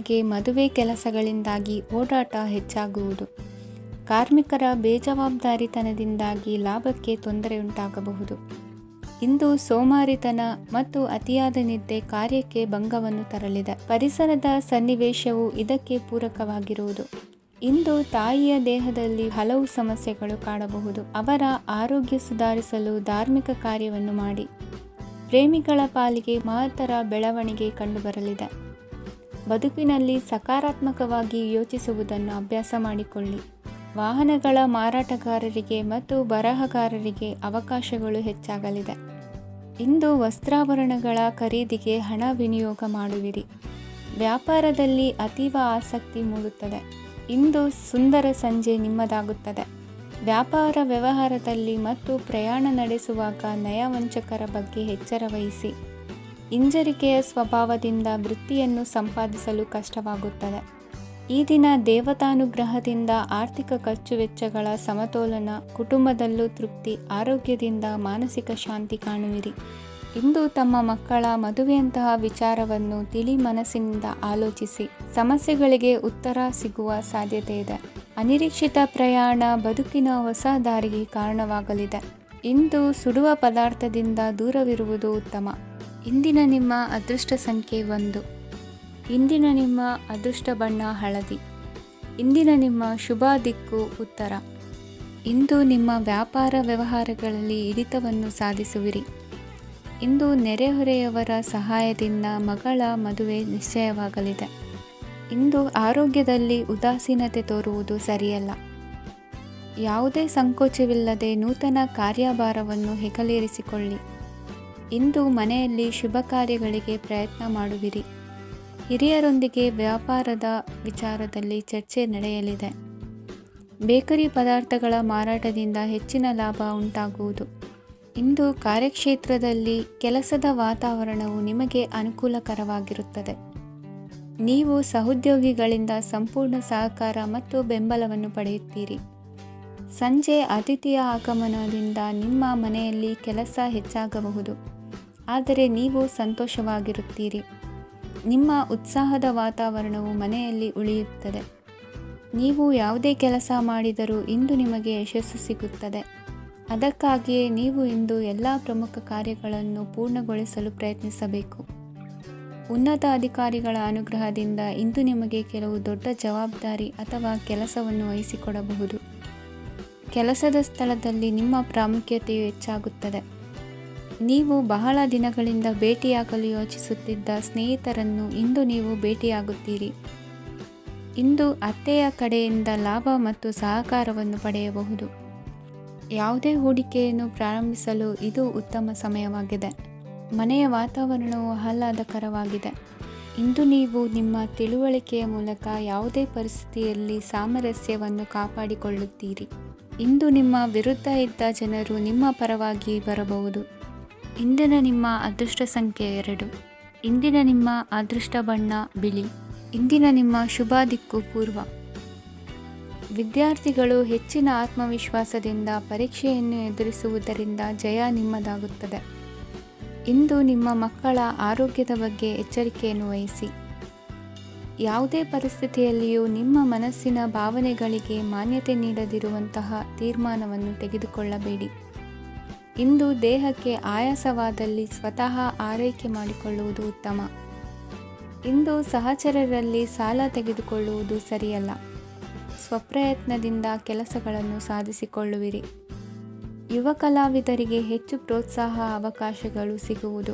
ಹೊರಗೆ ಮದುವೆ ಕೆಲಸಗಳಿಂದಾಗಿ ಓಡಾಟ ಹೆಚ್ಚಾಗುವುದು. ಕಾರ್ಮಿಕರ ಬೇಜವಾಬ್ದಾರಿತನದಿಂದಾಗಿ ಲಾಭಕ್ಕೆ ತೊಂದರೆಯುಂಟಾಗಬಹುದು. ಇಂದು ಸೋಮಾರಿತನ ಮತ್ತು ಅತಿಯಾದ ನಿದ್ದೆ ಕಾರ್ಯಕ್ಕೆ ಭಂಗವನ್ನು ತರಲಿದೆ. ಪರಿಸರದ ಸನ್ನಿವೇಶವು ಇದಕ್ಕೆ ಪೂರಕವಾಗಿರುವುದು. ಇಂದು ತಾಯಿಯ ದೇಹದಲ್ಲಿ ಹಲವು ಸಮಸ್ಯೆಗಳು ಕಾಣಬಹುದು. ಅವರ ಆರೋಗ್ಯ ಸುಧಾರಿಸಲು ಧಾರ್ಮಿಕ ಕಾರ್ಯವನ್ನು ಮಾಡಿ. ಪ್ರೇಮಿಗಳ ಪಾಲಿಗೆ ಮಹತ್ತರ ಬೆಳವಣಿಗೆ ಕಂಡುಬರಲಿದೆ. ಬದುಕಿನಲ್ಲಿ ಸಕಾರಾತ್ಮಕವಾಗಿ ಯೋಚಿಸುವುದನ್ನು ಅಭ್ಯಾಸ ಮಾಡಿಕೊಳ್ಳಿ. ವಾಹನಗಳ ಮಾರಾಟಗಾರರಿಗೆ ಮತ್ತು ಬರಹಗಾರರಿಗೆ ಅವಕಾಶಗಳು ಹೆಚ್ಚಾಗಲಿದೆ. ಇಂದು ವಸ್ತ್ರಾಭರಣಗಳ ಖರೀದಿಗೆ ಹಣ ವಿನಿಯೋಗ ಮಾಡುವಿರಿ. ವ್ಯಾಪಾರದಲ್ಲಿ ಅತೀವ ಆಸಕ್ತಿ ಮೂಡುತ್ತದೆ. ಇಂದು ಸುಂದರ ಸಂಜೆ ನಿಮ್ಮದಾಗುತ್ತದೆ. ವ್ಯಾಪಾರ ವ್ಯವಹಾರದಲ್ಲಿ ಮತ್ತು ಪ್ರಯಾಣ ನಡೆಸುವಾಗ ನಯವಂಚಕರ ಬಗ್ಗೆ ಎಚ್ಚರ ವಹಿಸಿ. ಹಿಂಜರಿಕೆಯ ಸ್ವಭಾವದಿಂದ ವೃತ್ತಿಯನ್ನು ಸಂಪಾದಿಸಲು ಕಷ್ಟವಾಗುತ್ತದೆ. ಈ ದಿನ ದೇವತಾನುಗ್ರಹದಿಂದ ಆರ್ಥಿಕ ಖರ್ಚು ವೆಚ್ಚಗಳ ಸಮತೋಲನ, ಕುಟುಂಬದಲ್ಲೂ ತೃಪ್ತಿ, ಆರೋಗ್ಯದಿಂದ ಮಾನಸಿಕ ಶಾಂತಿ ಕಾಣುವಿರಿ. ಇಂದು ತಮ್ಮ ಮಕ್ಕಳ ಮದುವೆಯಂತಹ ವಿಚಾರವನ್ನು ತಿಳಿ ಮನಸ್ಸಿನಿಂದ ಆಲೋಚಿಸಿ. ಸಮಸ್ಯೆಗಳಿಗೆ ಉತ್ತರ ಸಿಗುವ ಸಾಧ್ಯತೆ ಇದೆ. ಅನಿರೀಕ್ಷಿತ ಪ್ರಯಾಣ ಬದುಕಿನ ಹೊಸ ದಾರಿಗೆ ಕಾರಣವಾಗಲಿದೆ. ಇಂದು ಸುಡುವ ಪದಾರ್ಥದಿಂದ ದೂರವಿರುವುದು ಉತ್ತಮ. ಇಂದಿನ ನಿಮ್ಮ ಅದೃಷ್ಟ ಸಂಖ್ಯೆ 1. ಇಂದಿನ ನಿಮ್ಮ ಅದೃಷ್ಟ ಬಣ್ಣ ಹಳದಿ. ಇಂದಿನ ನಿಮ್ಮ ಶುಭ ದಿಕ್ಕು ಉತ್ತರ. ಇಂದು ನಿಮ್ಮ ವ್ಯಾಪಾರ ವ್ಯವಹಾರಗಳಲ್ಲಿ ಹಿಡಿತವನ್ನು ಸಾಧಿಸುವಿರಿ. ಇಂದು ನೆರೆಹೊರೆಯವರ ಸಹಾಯದಿಂದ ಮಗಳ ಮದುವೆ ನಿಶ್ಚಯವಾಗಲಿದೆ. ಇಂದು ಆರೋಗ್ಯದಲ್ಲಿ ಉದಾಸೀನತೆ ತೋರುವುದು ಸರಿಯಲ್ಲ. ಯಾವುದೇ ಸಂಕೋಚವಿಲ್ಲದೆ ನೂತನ ಕಾರ್ಯಭಾರವನ್ನು ಹೆಗಲೇರಿಸಿಕೊಳ್ಳಿ. ಇಂದು ಮನೆಯಲ್ಲಿ ಶುಭ ಕಾರ್ಯಗಳಿಗೆ ಪ್ರಯತ್ನ ಮಾಡುವಿರಿ. ಹಿರಿಯರೊಂದಿಗೆ ವ್ಯಾಪಾರದ ವಿಚಾರದಲ್ಲಿ ಚರ್ಚೆ ನಡೆಯಲಿದೆ. ಬೇಕರಿ ಪದಾರ್ಥಗಳ ಮಾರಾಟದಿಂದ ಹೆಚ್ಚಿನ ಲಾಭ ಉಂಟಾಗುವುದು. ಇಂದು ಕಾರ್ಯಕ್ಷೇತ್ರದಲ್ಲಿ ಕೆಲಸದ ವಾತಾವರಣವು ನಿಮಗೆ ಅನುಕೂಲಕರವಾಗಿರುತ್ತದೆ. ನೀವು ಸಹೋದ್ಯೋಗಿಗಳಿಂದ ಸಂಪೂರ್ಣ ಸಹಕಾರ ಮತ್ತು ಬೆಂಬಲವನ್ನು ಪಡೆಯುತ್ತೀರಿ. ಸಂಜೆ ಅತಿಥಿಯ ಆಗಮನದಿಂದ ನಿಮ್ಮ ಮನೆಯಲ್ಲಿ ಕೆಲಸ ಹೆಚ್ಚಾಗಬಹುದು, ಆದರೆ ನೀವು ಸಂತೋಷವಾಗಿರುತ್ತೀರಿ. ನಿಮ್ಮ ಉತ್ಸಾಹದ ವಾತಾವರಣವು ಮನೆಯಲ್ಲಿ ಉಳಿಯುತ್ತದೆ. ನೀವು ಯಾವುದೇ ಕೆಲಸ ಮಾಡಿದರೂ ಇಂದು ನಿಮಗೆ ಯಶಸ್ಸು ಸಿಗುತ್ತದೆ. ಅದಕ್ಕಾಗಿಯೇ ನೀವು ಇಂದು ಎಲ್ಲ ಪ್ರಮುಖ ಕಾರ್ಯಗಳನ್ನು ಪೂರ್ಣಗೊಳಿಸಲು ಪ್ರಯತ್ನಿಸಬೇಕು. ಉನ್ನತ ಅಧಿಕಾರಿಗಳ ಅನುಗ್ರಹದಿಂದ ಇಂದು ನಿಮಗೆ ಕೆಲವು ದೊಡ್ಡ ಜವಾಬ್ದಾರಿ ಅಥವಾ ಕೆಲಸವನ್ನು ವಹಿಸಿಕೊಡಬಹುದು. ಕೆಲಸದ ಸ್ಥಳದಲ್ಲಿ ನಿಮ್ಮ ಪ್ರಾಮುಖ್ಯತೆಯು ಹೆಚ್ಚಾಗುತ್ತದೆ. ನೀವು ಬಹಳ ದಿನಗಳಿಂದ ಭೇಟಿಯಾಗಲು ಯೋಚಿಸುತ್ತಿದ್ದ ಸ್ನೇಹಿತರನ್ನು ಇಂದು ನೀವು ಭೇಟಿಯಾಗುತ್ತೀರಿ. ಇಂದು ಅತ್ತೆಯ ಕಡೆಯಿಂದ ಲಾಭ ಮತ್ತು ಸಹಕಾರವನ್ನು ಪಡೆಯಬಹುದು. ಯಾವುದೇ ಹೂಡಿಕೆಯನ್ನು ಪ್ರಾರಂಭಿಸಲು ಇದು ಉತ್ತಮ ಸಮಯವಾಗಿದೆ. ಮನೆಯ ವಾತಾವರಣವು ಆಹ್ಲಾದಕರವಾಗಿದೆ. ಇಂದು ನೀವು ನಿಮ್ಮ ತಿಳುವಳಿಕೆಯ ಮೂಲಕ ಯಾವುದೇ ಪರಿಸ್ಥಿತಿಯಲ್ಲಿ ಸಾಮರಸ್ಯವನ್ನು ಕಾಪಾಡಿಕೊಳ್ಳುತ್ತೀರಿ. ಇಂದು ನಿಮ್ಮ ವಿರುದ್ಧ ಇದ್ದ ಜನರು ನಿಮ್ಮ ಪರವಾಗಿ ಬರಬಹುದು. ಇಂದಿನ ನಿಮ್ಮ ಅದೃಷ್ಟ ಸಂಖ್ಯೆ 2. ಇಂದಿನ ನಿಮ್ಮ ಅದೃಷ್ಟ ಬಣ್ಣ ಬಿಳಿ. ಇಂದಿನ ನಿಮ್ಮ ಶುಭ ದಿಕ್ಕು ಪೂರ್ವ. ವಿದ್ಯಾರ್ಥಿಗಳು ಹೆಚ್ಚಿನ ಆತ್ಮವಿಶ್ವಾಸದಿಂದ ಪರೀಕ್ಷೆಯನ್ನು ಎದುರಿಸುವುದರಿಂದ ಜಯ ನಿಮ್ಮದಾಗುತ್ತದೆ. ಇಂದು ನಿಮ್ಮ ಮಕ್ಕಳ ಆರೋಗ್ಯದ ಬಗ್ಗೆ ಎಚ್ಚರಿಕೆಯನ್ನು ವಹಿಸಿ. ಯಾವುದೇ ಪರಿಸ್ಥಿತಿಯಲ್ಲಿಯೂ ನಿಮ್ಮ ಮನಸ್ಸಿನ ಭಾವನೆಗಳಿಗೆ ಮಾನ್ಯತೆ ನೀಡದಿರುವಂತಹ ತೀರ್ಮಾನವನ್ನು ತೆಗೆದುಕೊಳ್ಳಬೇಡಿ. ಇಂದು ದೇಹಕ್ಕೆ ಆಯಾಸವಾದಲ್ಲಿ ಸ್ವತಃ ಆರೈಕೆ ಮಾಡಿಕೊಳ್ಳುವುದು ಉತ್ತಮ. ಇಂದು ಸಹಚರರಲ್ಲಿ ಸಾಲ ತೆಗೆದುಕೊಳ್ಳುವುದು ಸರಿಯಲ್ಲ. ಸ್ವಪ್ರಯತ್ನದಿಂದ ಕೆಲಸಗಳನ್ನು ಸಾಧಿಸಿಕೊಳ್ಳುವಿರಿ. ಯುವ ಕಲಾವಿದರಿಗೆ ಹೆಚ್ಚು ಪ್ರೋತ್ಸಾಹ ಅವಕಾಶಗಳು ಸಿಗುವುದು.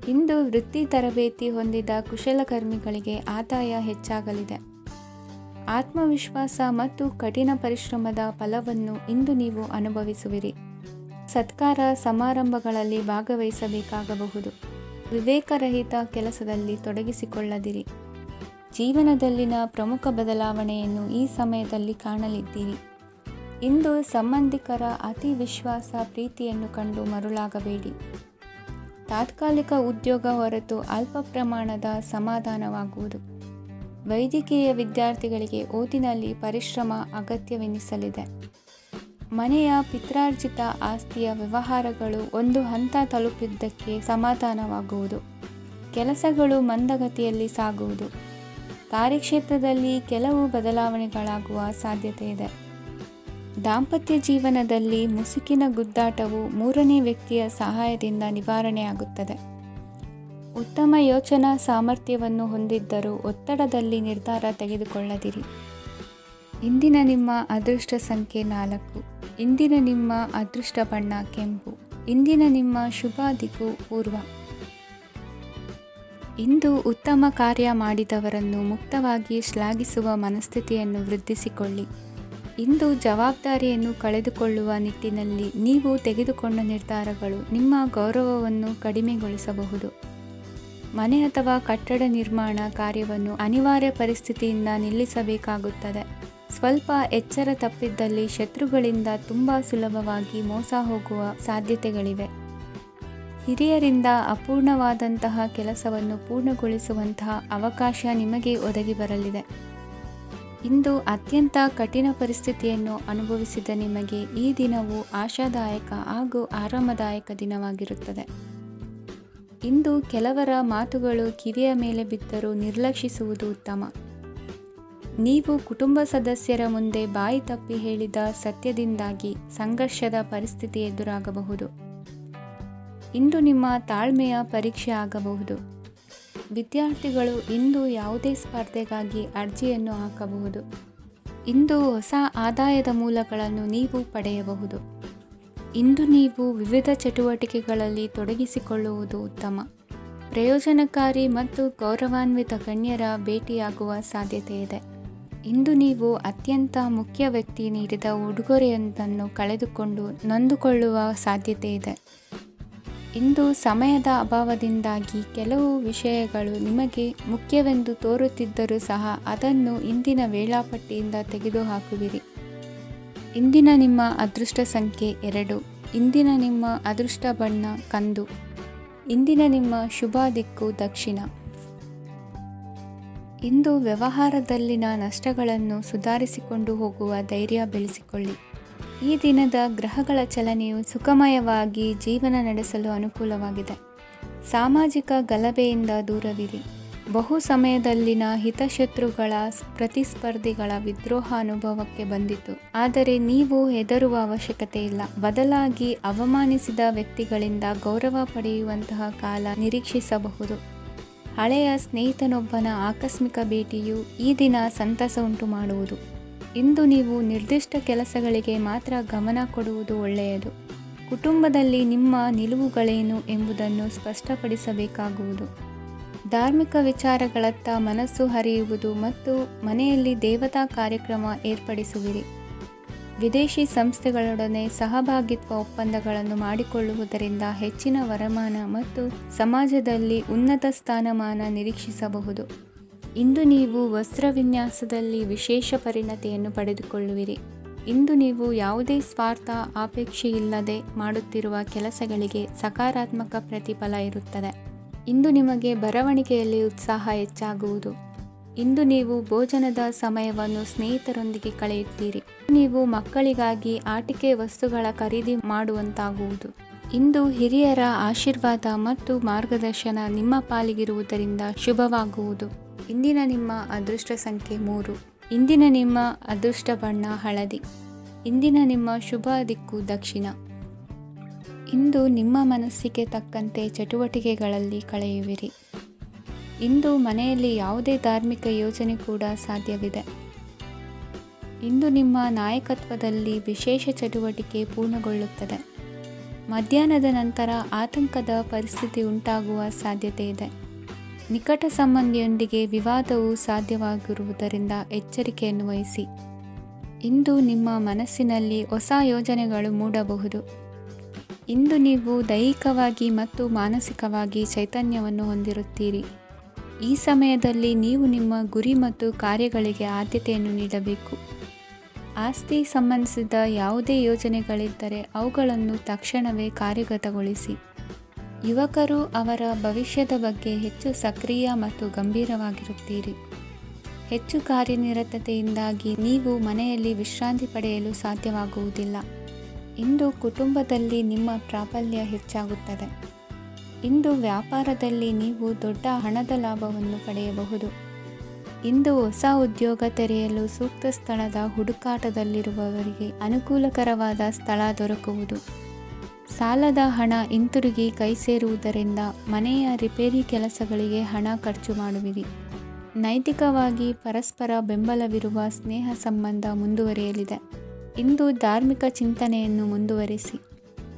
ಇಂದು ವೃತ್ತಿ ತರಬೇತಿ ಹೊಂದಿದ ಕುಶಲಕರ್ಮಿಗಳಿಗೆ ಆದಾಯ ಹೆಚ್ಚಾಗಲಿದೆ. ಆತ್ಮವಿಶ್ವಾಸ ಮತ್ತು ಕಠಿಣ ಪರಿಶ್ರಮದ ಫಲವನ್ನು ಇಂದು ನೀವು ಅನುಭವಿಸುವಿರಿ. ಸತ್ಕಾರ ಸಮಾರಂಭಗಳಲ್ಲಿ ಭಾಗವಹಿಸಬೇಕಾಗಬಹುದು. ವಿವೇಕರಹಿತ ಕೆಲಸದಲ್ಲಿ ತೊಡಗಿಸಿಕೊಳ್ಳದಿರಿ. ಜೀವನದಲ್ಲಿನ ಪ್ರಮುಖ ಬದಲಾವಣೆಯನ್ನು ಈ ಸಮಯದಲ್ಲಿ ಕಾಣಲಿದ್ದೀರಿ. ಇಂದು ಸಂಬಂಧಿಕರ ಅತಿ ವಿಶ್ವಾಸ ಪ್ರೀತಿಯನ್ನು ಕಂಡು ಮರುಳಾಗಬೇಡಿ. ತಾತ್ಕಾಲಿಕ ಉದ್ಯೋಗ ಹೊರತು ಅಲ್ಪ ಪ್ರಮಾಣದ ಸಮಾಧಾನವಾಗುವುದು. ವೈದ್ಯಕೀಯ ವಿದ್ಯಾರ್ಥಿಗಳಿಗೆ ಓದಿನಲ್ಲಿ ಪರಿಶ್ರಮ ಅಗತ್ಯವೆನಿಸಲಿದೆ. ಮನೆಯ ಪಿತ್ರಾರ್ಜಿತ ಆಸ್ತಿಯ ವ್ಯವಹಾರಗಳು ಒಂದು ಹಂತ ತಲುಪಿದ್ದಕ್ಕೆ ಸಮಾಧಾನವಾಗುವುದು. ಕೆಲಸಗಳು ಮಂದಗತಿಯಲ್ಲಿ ಸಾಗುವುದು. ಕಾರ್ಯಕ್ಷೇತ್ರದಲ್ಲಿ ಕೆಲವು ಬದಲಾವಣೆಗಳಾಗುವ ಸಾಧ್ಯತೆ ಇದೆ. ದಾಂಪತ್ಯ ಜೀವನದಲ್ಲಿ ಮುಸುಕಿನ ಗುದ್ದಾಟವು ಮೂರನೇ ವ್ಯಕ್ತಿಯ ಸಹಾಯದಿಂದ ನಿವಾರಣೆಯಾಗುತ್ತದೆ. ಉತ್ತಮ ಯೋಚನಾ ಸಾಮರ್ಥ್ಯವನ್ನು ಹೊಂದಿದ್ದರೂ ಒತ್ತಡದಲ್ಲಿ ನಿರ್ಧಾರ ತೆಗೆದುಕೊಳ್ಳದಿರಿ. ಇಂದಿನ ನಿಮ್ಮ ಅದೃಷ್ಟ ಸಂಖ್ಯೆ 4. ಇಂದಿನ ನಿಮ್ಮ ಅದೃಷ್ಟ ಬಣ್ಣ ಕೆಂಪು. ಇಂದಿನ ನಿಮ್ಮ ಶುಭ ದಿಕ್ಕು ಪೂರ್ವ. ಇಂದು ಉತ್ತಮ ಕಾರ್ಯ ಮಾಡಿದವರನ್ನು ಮುಕ್ತವಾಗಿ ಶ್ಲಾಘಿಸುವ ಮನಸ್ಥಿತಿಯನ್ನು ವೃದ್ಧಿಸಿಕೊಳ್ಳಿ. ಇಂದು ಜವಾಬ್ದಾರಿಯನ್ನು ಕಳೆದುಕೊಳ್ಳುವ ನಿಟ್ಟಿನಲ್ಲಿ ನೀವು ತೆಗೆದುಕೊಂಡ ನಿರ್ಧಾರಗಳು ನಿಮ್ಮ ಗೌರವವನ್ನು ಕಡಿಮೆಗೊಳಿಸಬಹುದು. ಮನೆ ಅಥವಾ ಕಟ್ಟಡ ನಿರ್ಮಾಣ ಕಾರ್ಯವನ್ನು ಅನಿವಾರ್ಯ ಪರಿಸ್ಥಿತಿಯಿಂದ ನಿಲ್ಲಿಸಬೇಕಾಗುತ್ತದೆ. ಸ್ವಲ್ಪ ಎಚ್ಚರ ತಪ್ಪಿದ್ದಲ್ಲಿ ಶತ್ರುಗಳಿಂದ ತುಂಬ ಸುಲಭವಾಗಿ ಮೋಸ ಹೋಗುವ ಸಾಧ್ಯತೆಗಳಿವೆ. ಹಿರಿಯರಿಂದ ಅಪೂರ್ಣವಾದಂತಹ ಕೆಲಸವನ್ನು ಪೂರ್ಣಗೊಳಿಸುವಂತಹ ಅವಕಾಶ ನಿಮಗೆ ಒದಗಿ ಬರಲಿದೆ. ಇಂದು ಅತ್ಯಂತ ಕಠಿಣ ಪರಿಸ್ಥಿತಿಯನ್ನು ಅನುಭವಿಸಿದ ನಿಮಗೆ ಈ ದಿನವು ಆಶಾದಾಯಕ ಹಾಗೂ ಆರಾಮದಾಯಕ ದಿನವಾಗಿರುತ್ತದೆ. ಇಂದು ಕೆಲವರ ಮಾತುಗಳು ಕಿವಿಯ ಮೇಲೆ ಬಿದ್ದರೂ ನಿರ್ಲಕ್ಷಿಸುವುದು ಉತ್ತಮ. ನೀವು ಕುಟುಂಬ ಸದಸ್ಯರ ಮುಂದೆ ಬಾಯಿ ತಪ್ಪಿ ಹೇಳಿದ ಸತ್ಯದಿಂದಾಗಿ ಸಂಘರ್ಷದ ಪರಿಸ್ಥಿತಿ ಎದುರಾಗಬಹುದು. ಇಂದು ನಿಮ್ಮ ತಾಳ್ಮೆಯ ಪರೀಕ್ಷೆ ಆಗಬಹುದು. ವಿದ್ಯಾರ್ಥಿಗಳು ಇಂದು ಯಾವುದೇ ಸ್ಪರ್ಧೆಗಾಗಿ ಅರ್ಜಿಯನ್ನು ಹಾಕಬಹುದು. ಇಂದು ಹೊಸ ಆದಾಯದ ಮೂಲಗಳನ್ನು ನೀವು ಪಡೆಯಬಹುದು. ಇಂದು ನೀವು ವಿವಿಧ ಚಟುವಟಿಕೆಗಳಲ್ಲಿ ತೊಡಗಿಸಿಕೊಳ್ಳುವುದು ಉತ್ತಮ. ಪ್ರಯೋಜನಕಾರಿ ಮತ್ತು ಗೌರವಾನ್ವಿತ ಗಣ್ಯರ ಭೇಟಿಯಾಗುವ ಸಾಧ್ಯತೆ ಇದೆ. ಇಂದು ನೀವು ಅತ್ಯಂತ ಮುಖ್ಯ ವ್ಯಕ್ತಿ ನೀಡಿದ ಉಡುಗೊರೆಯೊಂದನ್ನು ಕಳೆದುಕೊಂಡು ನೊಂದುಕೊಳ್ಳುವ ಸಾಧ್ಯತೆ ಇದೆ. ಇಂದು ಸಮಯದ ಅಭಾವದಿಂದಾಗಿ ಕೆಲವು ವಿಷಯಗಳು ನಿಮಗೆ ಮುಖ್ಯವೆಂದು ತೋರುತ್ತಿದ್ದರೂ ಸಹ ಅದನ್ನು ಇಂದಿನ ವೇಳಾಪಟ್ಟಿಯಿಂದ ತೆಗೆದುಹಾಕುವಿರಿ. ಇಂದಿನ ನಿಮ್ಮ ಅದೃಷ್ಟ ಸಂಖ್ಯೆ 2. ಇಂದಿನ ನಿಮ್ಮ ಅದೃಷ್ಟ ಬಣ್ಣ ಕಂದು. ಇಂದಿನ ನಿಮ್ಮ ಶುಭ ದಿಕ್ಕು ದಕ್ಷಿಣ. ಇಂದು ವ್ಯವಹಾರದಲ್ಲಿನ ನಷ್ಟಗಳನ್ನು ಸುಧಾರಿಸಿಕೊಂಡು ಹೋಗುವ ಧೈರ್ಯ ಬೆಳೆಸಿಕೊಳ್ಳಿ. ಈ ದಿನದ ಗ್ರಹಗಳ ಚಲನೆಯು ಸುಖಮಯವಾಗಿ ಜೀವನ ನಡೆಸಲು ಅನುಕೂಲವಾಗಿದೆ. ಸಾಮಾಜಿಕ ಗಲಭೆಯಿಂದ ದೂರವಿರಿ. ಬಹು ಸಮಯದಲ್ಲಿನ ಹಿತಶತ್ರುಗಳ ಪ್ರತಿಸ್ಪರ್ಧಿಗಳ ವಿದ್ರೋಹ ಅನುಭವಕ್ಕೆ ಬಂದಿತು. ಆದರೆ ನೀವು ಹೆದರುವ ಅವಶ್ಯಕತೆ ಇಲ್ಲ. ಬದಲಾಗಿ ಅವಮಾನಿಸಿದ ವ್ಯಕ್ತಿಗಳಿಂದ ಗೌರವ ಪಡೆಯುವಂತಹ ಕಾಲ ನಿರೀಕ್ಷಿಸಬಹುದು. ಹಳೆಯ ಸ್ನೇಹಿತನೊಬ್ಬನ ಆಕಸ್ಮಿಕ ಭೇಟಿಯು ಈ ದಿನ ಸಂತಸ ಉಂಟು ಮಾಡುವುದು. ಇಂದು ನೀವು ನಿರ್ದಿಷ್ಟ ಕೆಲಸಗಳಿಗೆ ಮಾತ್ರ ಗಮನ ಕೊಡುವುದು ಒಳ್ಳೆಯದು. ಕುಟುಂಬದಲ್ಲಿ ನಿಮ್ಮ ನಿಲುವುಗಳೇನು ಎಂಬುದನ್ನು ಸ್ಪಷ್ಟಪಡಿಸಬೇಕಾಗುವುದು. ಧಾರ್ಮಿಕ ವಿಚಾರಗಳತ್ತ ಮನಸ್ಸು ಹರಿಯುವುದು ಮತ್ತು ಮನೆಯಲ್ಲಿ ದೇವತಾ ಕಾರ್ಯಕ್ರಮ ಏರ್ಪಡಿಸುವಿರಿ. ವಿದೇಶಿ ಸಂಸ್ಥೆಗಳೊಡನೆ ಸಹಭಾಗಿತ್ವ ಒಪ್ಪಂದಗಳನ್ನು ಮಾಡಿಕೊಳ್ಳುವುದರಿಂದ ಹೆಚ್ಚಿನ ವರಮಾನ ಮತ್ತು ಸಮಾಜದಲ್ಲಿ ಉನ್ನತ ಸ್ಥಾನಮಾನ ನಿರೀಕ್ಷಿಸಬಹುದು. ಇಂದು ನೀವು ವಸ್ತ್ರವಿನ್ಯಾಸದಲ್ಲಿ ವಿಶೇಷ ಪರಿಣತಿಯನ್ನು ಪಡೆದುಕೊಳ್ಳುವಿರಿ. ಇಂದು ನೀವು ಯಾವುದೇ ಸ್ವಾರ್ಥ ಅಪೇಕ್ಷೆಯಿಲ್ಲದೆ ಮಾಡುತ್ತಿರುವ ಕೆಲಸಗಳಿಗೆ ಸಕಾರಾತ್ಮಕ ಪ್ರತಿಫಲ ಇರುತ್ತದೆ. ಇಂದು ನಿಮಗೆ ಬರವಣಿಗೆಯಲ್ಲಿ ಉತ್ಸಾಹ ಹೆಚ್ಚಾಗುವುದು. ಇಂದು ನೀವು ಭೋಜನದ ಸಮಯವನ್ನು ಸ್ನೇಹಿತರೊಂದಿಗೆ ಕಳೆಯುತ್ತೀರಿ. ನೀವು ಮಕ್ಕಳಿಗಾಗಿ ಆಟಿಕೆ ವಸ್ತುಗಳ ಖರೀದಿ ಮಾಡುವಂತಾಗುವುದು. ಇಂದು ಹಿರಿಯರ ಆಶೀರ್ವಾದ ಮತ್ತು ಮಾರ್ಗದರ್ಶನ ನಿಮ್ಮ ಪಾಲಿಗಿರುವುದರಿಂದ ಶುಭವಾಗುವುದು. ಇಂದಿನ ನಿಮ್ಮ ಅದೃಷ್ಟ ಸಂಖ್ಯೆ 3. ಇಂದಿನ ನಿಮ್ಮ ಅದೃಷ್ಟ ಬಣ್ಣ ಹಳದಿ. ಇಂದಿನ ನಿಮ್ಮ ಶುಭ ದಿಕ್ಕು ದಕ್ಷಿಣ. ಇಂದು ನಿಮ್ಮ ಮನಸ್ಸಿಗೆ ತಕ್ಕಂತೆ ಚಟುವಟಿಕೆಗಳಲ್ಲಿ ಕಳೆಯುವಿರಿ. ಇಂದು ಮನೆಯಲ್ಲಿ ಯಾವುದೇ ಧಾರ್ಮಿಕ ಯೋಜನೆ ಕೂಡ ಸಾಧ್ಯವಿದೆ. ಇಂದು ನಿಮ್ಮ ನಾಯಕತ್ವದಲ್ಲಿ ವಿಶೇಷ ಚಟುವಟಿಕೆ ಪೂರ್ಣಗೊಳ್ಳುತ್ತದೆ. ಮಧ್ಯಾಹ್ನದ ನಂತರ ಆತಂಕದ ಪರಿಸ್ಥಿತಿ ಉಂಟಾಗುವ ಸಾಧ್ಯತೆ ಇದೆ. ನಿಕಟ ಸಂಬಂಧಿಯೊಂದಿಗೆ ವಿವಾದವು ಸಾಧ್ಯವಾಗಿರುವುದರಿಂದ ಎಚ್ಚರಿಕೆಯನ್ನು ವಹಿಸಿ. ಇಂದು ನಿಮ್ಮ ಮನಸ್ಸಿನಲ್ಲಿ ಹೊಸ ಯೋಜನೆಗಳು ಮೂಡಬಹುದು. ಇಂದು ನೀವು ದೈಹಿಕವಾಗಿ ಮತ್ತು ಮಾನಸಿಕವಾಗಿ ಚೈತನ್ಯವನ್ನು ಹೊಂದಿರುತ್ತೀರಿ. ಈ ಸಮಯದಲ್ಲಿ ನೀವು ನಿಮ್ಮ ಗುರಿ ಮತ್ತು ಕಾರ್ಯಗಳಿಗೆ ಆದ್ಯತೆಯನ್ನು ನೀಡಬೇಕು. ಆಸ್ತಿ ಸಂಬಂಧಿಸಿದ ಯಾವುದೇ ಯೋಜನೆಗಳಿದ್ದರೆ ಅವುಗಳನ್ನು ತಕ್ಷಣವೇ ಕಾರ್ಯಗತಗೊಳಿಸಿ. ಯುವಕರು ಅವರ ಭವಿಷ್ಯದ ಬಗ್ಗೆ ಹೆಚ್ಚು ಸಕ್ರಿಯ ಮತ್ತು ಗಂಭೀರವಾಗಿರುತ್ತೀರಿ. ಹೆಚ್ಚು ಕಾರ್ಯನಿರತತೆಯಿಂದಾಗಿ ನೀವು ಮನೆಯಲ್ಲಿ ವಿಶ್ರಾಂತಿ ಪಡೆಯಲು ಸಾಧ್ಯವಾಗುವುದಿಲ್ಲ. ಇಂದು ಕುಟುಂಬದಲ್ಲಿ ನಿಮ್ಮ ಪ್ರಾಬಲ್ಯ ಹೆಚ್ಚಾಗುತ್ತದೆ. ಇಂದು ವ್ಯಾಪಾರದಲ್ಲಿ ನೀವು ದೊಡ್ಡ ಹಣದ ಲಾಭವನ್ನು ಪಡೆಯಬಹುದು. ಇಂದು ಹೊಸ ಉದ್ಯೋಗ ತೆರೆಯಲು ಸೂಕ್ತ ಸ್ಥಳದ ಹುಡುಕಾಟದಲ್ಲಿರುವವರಿಗೆ ಅನುಕೂಲಕರವಾದ ಸ್ಥಳ ದೊರಕುವುದು. ಸಾಲದ ಹಣ ಹಿಂತಿರುಗಿ ಕೈ ಸೇರುವುದರಿಂದ ಮನೆಯ ರಿಪೇರಿ ಕೆಲಸಗಳಿಗೆ ಹಣ ಖರ್ಚು ಮಾಡುವಿರಿ. ನೈತಿಕವಾಗಿ ಪರಸ್ಪರ ಬೆಂಬಲವಿರುವ ಸ್ನೇಹ ಸಂಬಂಧ ಮುಂದುವರಿಯಲಿದೆ. ಇಂದು ಧಾರ್ಮಿಕ ಚಿಂತನೆಯನ್ನು ಮುಂದುವರಿಸಿ.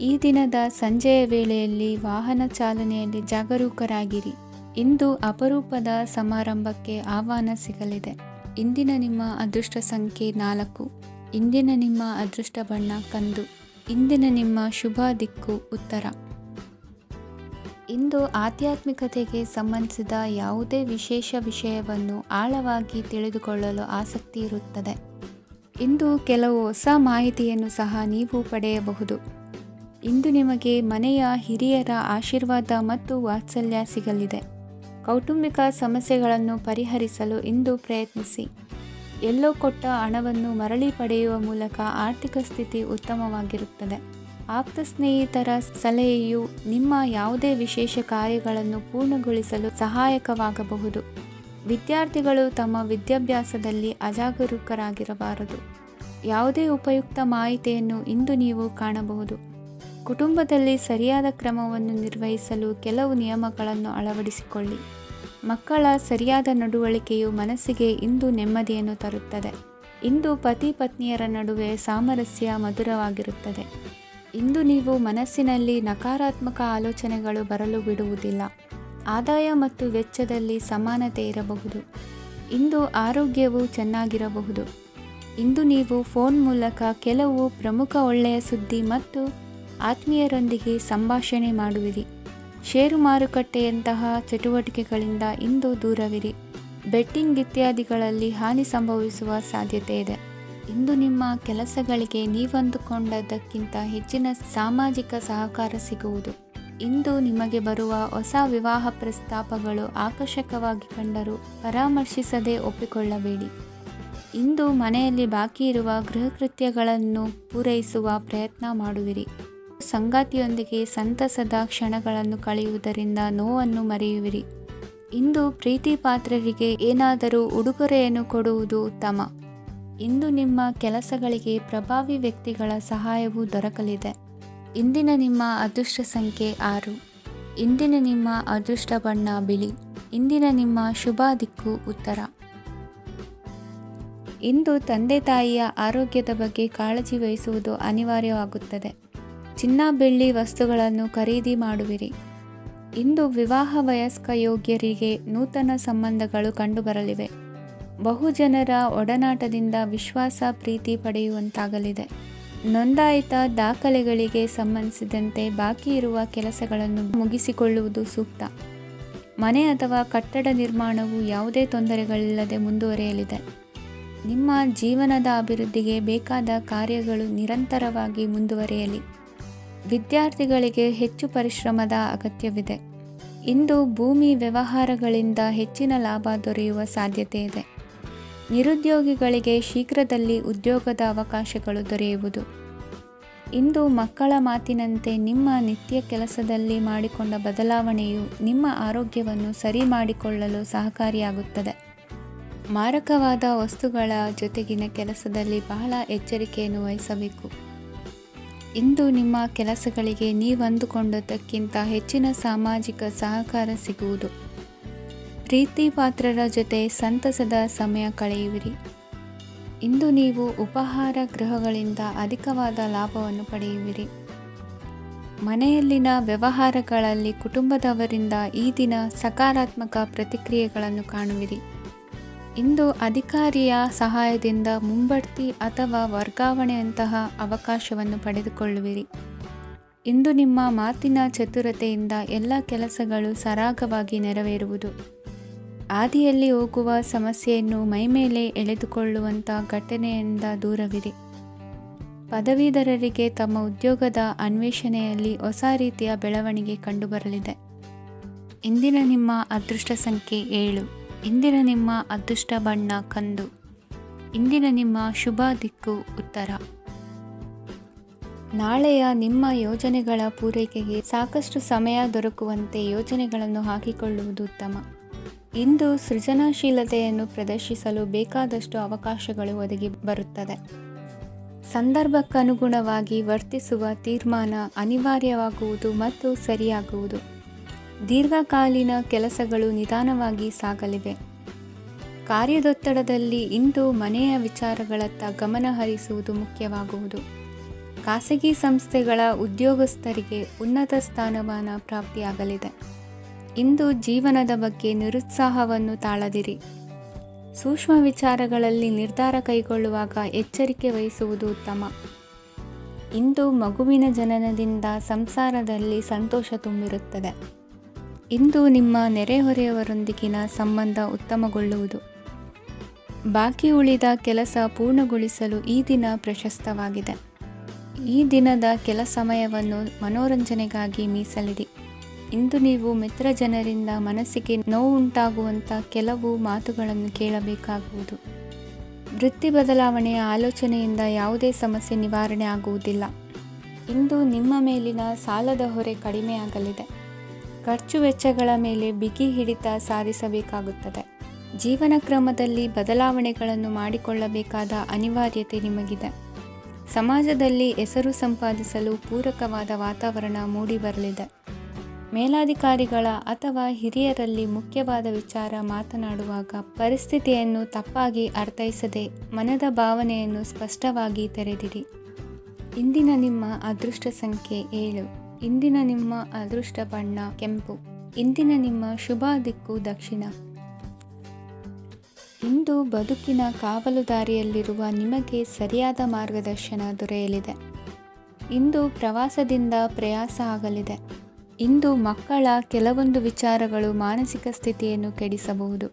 ಈ ದಿನದ ಸಂಜೆಯ ವೇಳೆಯಲ್ಲಿ ವಾಹನ ಚಾಲನೆಯಲ್ಲಿ ಜಾಗರೂಕರಾಗಿರಿ. ಇಂದು ಅಪರೂಪದ ಸಮಾರಂಭಕ್ಕೆ ಆಹ್ವಾನ ಸಿಗಲಿದೆ. ಇಂದಿನ ನಿಮ್ಮ ಅದೃಷ್ಟ ಸಂಖ್ಯೆ 4. ಇಂದಿನ ನಿಮ್ಮ ಅದೃಷ್ಟ ಬಣ್ಣ ಕಂದು. ಇಂದಿನ ನಿಮ್ಮ ಶುಭ ದಿಕ್ಕು ಉತ್ತರ. ಇಂದು ಆಧ್ಯಾತ್ಮಿಕತೆಗೆ ಸಂಬಂಧಿಸಿದ ಯಾವುದೇ ವಿಶೇಷ ವಿಷಯವನ್ನು ಆಳವಾಗಿ ತಿಳಿದುಕೊಳ್ಳಲು ಆಸಕ್ತಿ ಇರುತ್ತದೆ. ಇಂದು ಕೆಲವು ಹೊಸ ಮಾಹಿತಿಯನ್ನು ಸಹ ನೀವು ಪಡೆಯಬಹುದು. ಇಂದು ನಿಮಗೆ ಮನೆಯ ಹಿರಿಯರ ಆಶೀರ್ವಾದ ಮತ್ತು ವಾತ್ಸಲ್ಯ ಸಿಗಲಿದೆ. ಕೌಟುಂಬಿಕ ಸಮಸ್ಯೆಗಳನ್ನು ಪರಿಹರಿಸಲು ಇಂದು ಪ್ರಯತ್ನಿಸಿ. ಎಲ್ಲೋ ಕೊಟ್ಟ ಹಣವನ್ನು ಮರಳಿ ಪಡೆಯುವ ಮೂಲಕ ಆರ್ಥಿಕ ಸ್ಥಿತಿ ಉತ್ತಮವಾಗಿರುತ್ತದೆ. ಆಪ್ತ ಸ್ನೇಹಿತರ ಸಲಹೆಯು ನಿಮ್ಮ ಯಾವುದೇ ವಿಶೇಷ ಕಾರ್ಯಗಳನ್ನು ಪೂರ್ಣಗೊಳಿಸಲು ಸಹಾಯಕವಾಗಬಹುದು. ವಿದ್ಯಾರ್ಥಿಗಳು ತಮ್ಮ ವಿದ್ಯಾಭ್ಯಾಸದಲ್ಲಿ ಅಜಾಗರೂಕರಾಗಿರಬಾರದು. ಯಾವುದೇ ಉಪಯುಕ್ತ ಮಾಹಿತಿಯನ್ನು ಇಂದು ನೀವು ಕಾಣಬಹುದು. ಕುಟುಂಬದಲ್ಲಿ ಸರಿಯಾದ ಕ್ರಮವನ್ನು ನಿರ್ವಹಿಸಲು ಕೆಲವು ನಿಯಮಗಳನ್ನು ಅಳವಡಿಸಿಕೊಳ್ಳಿ. ಮಕ್ಕಳ ಸರಿಯಾದ ನಡವಳಿಕೆಯು ಮನಸ್ಸಿಗೆ ಇಂದು ನೆಮ್ಮದಿಯನ್ನು ತರುತ್ತದೆ. ಇಂದು ಪತಿ ಪತ್ನಿಯರ ನಡುವೆ ಸಾಮರಸ್ಯ ಮಧುರವಾಗಿರುತ್ತದೆ. ಇಂದು ನೀವು ಮನಸ್ಸಿನಲ್ಲಿ ನಕಾರಾತ್ಮಕ ಆಲೋಚನೆಗಳು ಬರಲು ಬಿಡುವುದಿಲ್ಲ. ಆದಾಯ ಮತ್ತು ವೆಚ್ಚದಲ್ಲಿ ಸಮಾನತೆ ಇರಬಹುದು. ಇಂದು ಆರೋಗ್ಯವು ಚೆನ್ನಾಗಿರಬಹುದು. ಇಂದು ನೀವು ಫೋನ್ ಮೂಲಕ ಕೆಲವು ಪ್ರಮುಖ ಒಳ್ಳೆಯ ಸುದ್ದಿ ಮತ್ತು ಆತ್ಮೀಯರೊಂದಿಗೆ ಸಂಭಾಷಣೆ ಮಾಡುವಿರಿ. ಷೇರು ಮಾರುಕಟ್ಟೆಯಂತಹ ಚಟುವಟಿಕೆಗಳಿಂದ ಇಂದು ದೂರವಿರಿ. ಬೆಟ್ಟಿಂಗ್ ಇತ್ಯಾದಿಗಳಲ್ಲಿ ಹಾನಿ ಸಂಭವಿಸುವ ಸಾಧ್ಯತೆ ಇದೆ. ಇಂದು ನಿಮ್ಮ ಕೆಲಸಗಳಿಗೆ ನೀವಂದುಕೊಂಡದ್ದಕ್ಕಿಂತ ಹೆಚ್ಚಿನ ಸಾಮಾಜಿಕ ಸಹಕಾರ ಸಿಗುವುದು. ಇಂದು ನಿಮಗೆ ಬರುವ ಹೊಸ ವಿವಾಹ ಪ್ರಸ್ತಾಪಗಳು ಆಕರ್ಷಕವಾಗಿ ಕಂಡರೂ ಪರಾಮರ್ಶಿಸದೆ ಒಪ್ಪಿಕೊಳ್ಳಬೇಡಿ. ಇಂದು ಮನೆಯಲ್ಲಿ ಬಾಕಿ ಇರುವ ಗೃಹಕೃತ್ಯಗಳನ್ನು ಪೂರೈಸುವ ಪ್ರಯತ್ನ ಮಾಡುವಿರಿ. ಸಂಗಾತಿಯೊಂದಿಗೆ ಸಂತಸದ ಕ್ಷಣಗಳನ್ನು ಕಳೆಯುವುದರಿಂದ ನೋವನ್ನು ಮರೆಯುವಿರಿ. ಇಂದು ಪ್ರೀತಿ ಪಾತ್ರರಿಗೆ ಏನಾದರೂ ಉಡುಗೊರೆಯನ್ನು ಕೊಡುವುದು ಉತ್ತಮ. ಇಂದು ನಿಮ್ಮ ಕೆಲಸಗಳಿಗೆ ಪ್ರಭಾವಿ ವ್ಯಕ್ತಿಗಳ ಸಹಾಯವು ದೊರಕಲಿದೆ. ಇಂದಿನ ನಿಮ್ಮ ಅದೃಷ್ಟ ಸಂಖ್ಯೆ 6. ಇಂದಿನ ನಿಮ್ಮ ಅದೃಷ್ಟ ಬಣ್ಣ ಬಿಳಿ. ಇಂದಿನ ನಿಮ್ಮ ಶುಭ ದಿಕ್ಕು ಉತ್ತರ. ಇಂದು ತಂದೆ ತಾಯಿಯ ಆರೋಗ್ಯದ ಬಗ್ಗೆ ಕಾಳಜಿ ವಹಿಸುವುದು ಅನಿವಾರ್ಯವಾಗುತ್ತದೆ. ಚಿನ್ನ ಬೆಳ್ಳಿ ವಸ್ತುಗಳನ್ನು ಖರೀದಿ ಮಾಡುವಿರಿ. ಇಂದು ವಿವಾಹ ವಯಸ್ಕ ಯೋಗ್ಯರಿಗೆ ನೂತನ ಸಂಬಂಧಗಳು ಕಂಡುಬರಲಿವೆ. ಬಹುಜನರ ಒಡನಾಟದಿಂದ ವಿಶ್ವಾಸ ಪ್ರೀತಿ ಪಡೆಯುವಂತಾಗಲಿದೆ. ನೋಂದಾಯಿತ ದಾಖಲೆಗಳಿಗೆ ಸಂಬಂಧಿಸಿದಂತೆ ಬಾಕಿ ಇರುವ ಕೆಲಸಗಳನ್ನು ಮುಗಿಸಿಕೊಳ್ಳುವುದು ಸೂಕ್ತ. ಮನೆ ಅಥವಾ ಕಟ್ಟಡ ನಿರ್ಮಾಣವು ಯಾವುದೇ ತೊಂದರೆಗಳಿಲ್ಲದೆ ಮುಂದುವರಿಯಲಿದೆ. ನಿಮ್ಮ ಜೀವನದ ಅಭಿವೃದ್ಧಿಗೆ ಬೇಕಾದ ಕಾರ್ಯಗಳು ನಿರಂತರವಾಗಿ ಮುಂದುವರಿಯಲಿ. ವಿದ್ಯಾರ್ಥಿಗಳಿಗೆ ಹೆಚ್ಚು ಪರಿಶ್ರಮದ ಅಗತ್ಯವಿದೆ. ಇಂದು ಭೂಮಿ ವ್ಯವಹಾರಗಳಿಂದ ಹೆಚ್ಚಿನ ಲಾಭ ದೊರೆಯುವ ಸಾಧ್ಯತೆ ಇದೆ. ನಿರುದ್ಯೋಗಿಗಳಿಗೆ ಶೀಘ್ರದಲ್ಲಿ ಉದ್ಯೋಗದ ಅವಕಾಶಗಳು ದೊರೆಯುವುದು. ಇಂದು ಮಕ್ಕಳ ಮಾತಿನಂತೆ ನಿಮ್ಮ ನಿತ್ಯ ಕೆಲಸದಲ್ಲಿ ಮಾಡಿಕೊಂಡ ಬದಲಾವಣೆಯು ನಿಮ್ಮ ಆರೋಗ್ಯವನ್ನು ಸರಿ ಮಾಡಿಕೊಳ್ಳಲು ಸಹಕಾರಿಯಾಗುತ್ತದೆ. ಮಾರಕವಾದ ವಸ್ತುಗಳ ಜೊತೆಗಿನ ಕೆಲಸದಲ್ಲಿ ಬಹಳ ಎಚ್ಚರಿಕೆಯನ್ನು ವಹಿಸಬೇಕು. ಇಂದು ನಿಮ್ಮ ಕೆಲಸಗಳಿಗೆ ನೀವಂದುಕೊಂಡದ್ದಕ್ಕಿಂತ ಹೆಚ್ಚಿನ ಸಾಮಾಜಿಕ ಸಹಕಾರ ಸಿಗುವುದು. ಪ್ರೀತಿ ಪಾತ್ರರ ಜೊತೆ ಸಂತಸದ ಸಮಯ ಕಳೆಯುವಿರಿ. ಇಂದು ನೀವು ಉಪಹಾರ ಗೃಹಗಳಿಂದ ಅಧಿಕವಾದ ಲಾಭವನ್ನು ಪಡೆಯುವಿರಿ. ಮನೆಯಲ್ಲಿನ ವ್ಯವಹಾರಗಳಲ್ಲಿ ಕುಟುಂಬದವರಿಂದ ಈ ದಿನ ಸಕಾರಾತ್ಮಕ ಪ್ರತಿಕ್ರಿಯೆಗಳನ್ನು ಕಾಣುವಿರಿ. ಇಂದು ಅಧಿಕಾರಿಯ ಸಹಾಯದಿಂದ ಮುಂಬಡ್ತಿ ಅಥವಾ ವರ್ಗಾವಣೆಯಂತಹ ಅವಕಾಶವನ್ನು ಪಡೆದುಕೊಳ್ಳುವಿರಿ. ಇಂದು ನಿಮ್ಮ ಮಾತಿನ ಚತುರತೆಯಿಂದ ಎಲ್ಲ ಕೆಲಸಗಳು ಸರಾಗವಾಗಿ ನೆರವೇರುವುದು. ಹಾದಿಯಲ್ಲಿ ಹೋಗುವ ಸಮಸ್ಯೆಯನ್ನು ಮೈಮೇಲೆ ಎಳೆದುಕೊಳ್ಳುವಂಥ ಘಟನೆಯಿಂದ ದೂರವಿರಿ. ಪದವೀಧರರಿಗೆ ತಮ್ಮ ಉದ್ಯೋಗದ ಅನ್ವೇಷಣೆಯಲ್ಲಿ ಹೊಸ ರೀತಿಯ ಬೆಳವಣಿಗೆ ಕಂಡುಬರಲಿದೆ. ಇಂದಿನ ನಿಮ್ಮ ಅದೃಷ್ಟ ಸಂಖ್ಯೆ 7. ಇಂದಿನ ನಿಮ್ಮ ಅದೃಷ್ಟ ಬಣ್ಣ ಕಂದು. ಇಂದಿನ ನಿಮ್ಮ ಶುಭ ದಿಕ್ಕು ಉತ್ತರ. ನಾಳೆಯ ನಿಮ್ಮ ಯೋಜನೆಗಳ ಪೂರೈಕೆಗೆ ಸಾಕಷ್ಟು ಸಮಯ ದೊರಕುವಂತೆ ಯೋಜನೆಗಳನ್ನು ಹಾಕಿಕೊಳ್ಳುವುದು ಉತ್ತಮ. ಇಂದು ಸೃಜನಶೀಲತೆಯನ್ನು ಪ್ರದರ್ಶಿಸಲು ಬೇಕಾದಷ್ಟು ಅವಕಾಶಗಳು ಒದಗಿ ಬರುತ್ತದೆ. ಸಂದರ್ಭಕ್ಕನುಗುಣವಾಗಿ ವರ್ತಿಸುವ ತೀರ್ಮಾನ ಅನಿವಾರ್ಯವಾಗುವುದು ಮತ್ತು ಸರಿಯಾಗುವುದು. ದೀರ್ಘಕಾಲೀನ ಕೆಲಸಗಳು ನಿಧಾನವಾಗಿ ಸಾಗಲಿವೆ. ಕಾರ್ಯದೊತ್ತಡದಲ್ಲಿ ಇಂದು ಮನೆಯ ವಿಚಾರಗಳತ್ತ ಗಮನ ಹರಿಸುವುದು ಮುಖ್ಯವಾಗುವುದು. ಖಾಸಗಿ ಸಂಸ್ಥೆಗಳ ಉದ್ಯೋಗಸ್ಥರಿಗೆ ಉನ್ನತ ಸ್ಥಾನಮಾನ ಪ್ರಾಪ್ತಿಯಾಗಲಿದೆ. ಇಂದು ಜೀವನದ ಬಗ್ಗೆ ನಿರುತ್ಸಾಹವನ್ನು ತಾಳದಿರಿ. ಸೂಕ್ಷ್ಮ ವಿಚಾರಗಳಲ್ಲಿ ನಿರ್ಧಾರ ಕೈಗೊಳ್ಳುವಾಗ ಎಚ್ಚರಿಕೆ ವಹಿಸುವುದು ಉತ್ತಮ. ಇಂದು ಮಗುವಿನ ಜನನದಿಂದ ಸಂಸಾರದಲ್ಲಿ ಸಂತೋಷ ತುಂಬಿರುತ್ತದೆ. ಇಂದು ನಿಮ್ಮ ನೆರೆಹೊರೆಯವರೊಂದಿಗಿನ ಸಂಬಂಧ ಉತ್ತಮಗೊಳ್ಳುವುದು. ಬಾಕಿ ಉಳಿದ ಕೆಲಸ ಪೂರ್ಣಗೊಳಿಸಲು ಈ ದಿನ ಪ್ರಶಸ್ತವಾಗಿದೆ. ಈ ದಿನದ ಕೆಲ ಸಮಯವನ್ನು ಮನೋರಂಜನೆಗಾಗಿ ಮೀಸಲಿಡಿ. ಇಂದು ನೀವು ಮಿತ್ರ ಜನರಿಂದ ಮನಸ್ಸಿಗೆ ನೋವುಂಟಾಗುವಂಥ ಕೆಲವು ಮಾತುಗಳನ್ನು ಕೇಳಬೇಕಾಗುವುದು. ವೃತ್ತಿ ಬದಲಾವಣೆಯ ಆಲೋಚನೆಯಿಂದ ಯಾವುದೇ ಸಮಸ್ಯೆ ನಿವಾರಣೆ ಆಗುವುದಿಲ್ಲ. ಇಂದು ನಿಮ್ಮ ಮೇಲಿನ ಸಾಲದ ಹೊರೆ ಕಡಿಮೆಯಾಗಲಿದೆ. ಖರ್ಚು ವೆಚ್ಚಗಳ ಮೇಲೆ ಬಿಗಿ ಹಿಡಿತ ಸಾಧಿಸಬೇಕಾಗುತ್ತದೆ. ಜೀವನ ಕ್ರಮದಲ್ಲಿ ಬದಲಾವಣೆಗಳನ್ನು ಮಾಡಿಕೊಳ್ಳಬೇಕಾದ ಅನಿವಾರ್ಯತೆ ನಿಮಗಿದೆ. ಸಮಾಜದಲ್ಲಿ ಹೆಸರು ಸಂಪಾದಿಸಲು ಪೂರಕವಾದ ವಾತಾವರಣ ಮೂಡಿಬರಲಿದೆ. ಮೇಲಾಧಿಕಾರಿಗಳ ಅಥವಾ ಹಿರಿಯರಲ್ಲಿ ಮುಖ್ಯವಾದ ವಿಚಾರ ಮಾತನಾಡುವಾಗ ಪರಿಸ್ಥಿತಿಯನ್ನು ತಪ್ಪಾಗಿ ಅರ್ಥೈಸದೆ ಮನದ ಭಾವನೆಯನ್ನು ಸ್ಪಷ್ಟವಾಗಿ ತೆರೆದಿಡಿ. ಇಂದಿನ ನಿಮ್ಮ ಅದೃಷ್ಟ ಸಂಖ್ಯೆ 7. ಇಂದಿನ ನಿಮ್ಮ ಅದೃಷ್ಟ ಬಣ್ಣ ಕೆಂಪು. ಇಂದಿನ ನಿಮ್ಮ ಶುಭ ದಿಕ್ಕು ದಕ್ಷಿಣ. ಇಂದು ಬದುಕಿನ ಕಾವಲುದಾರಿಯಲ್ಲಿರುವ ನಿಮಗೆ ಸರಿಯಾದ ಮಾರ್ಗದರ್ಶನ ದೊರೆಯಲಿದೆ. ಇಂದು ಪ್ರವಾಸದಿಂದ ಪ್ರಯಾಸ ಆಗಲಿದೆ. ಇಂದು ಮಕ್ಕಳ ಕೆಲವೊಂದು ವಿಚಾರಗಳು ಮಾನಸಿಕ ಸ್ಥಿತಿಯನ್ನು ಕೆಡಿಸಬಹುದು.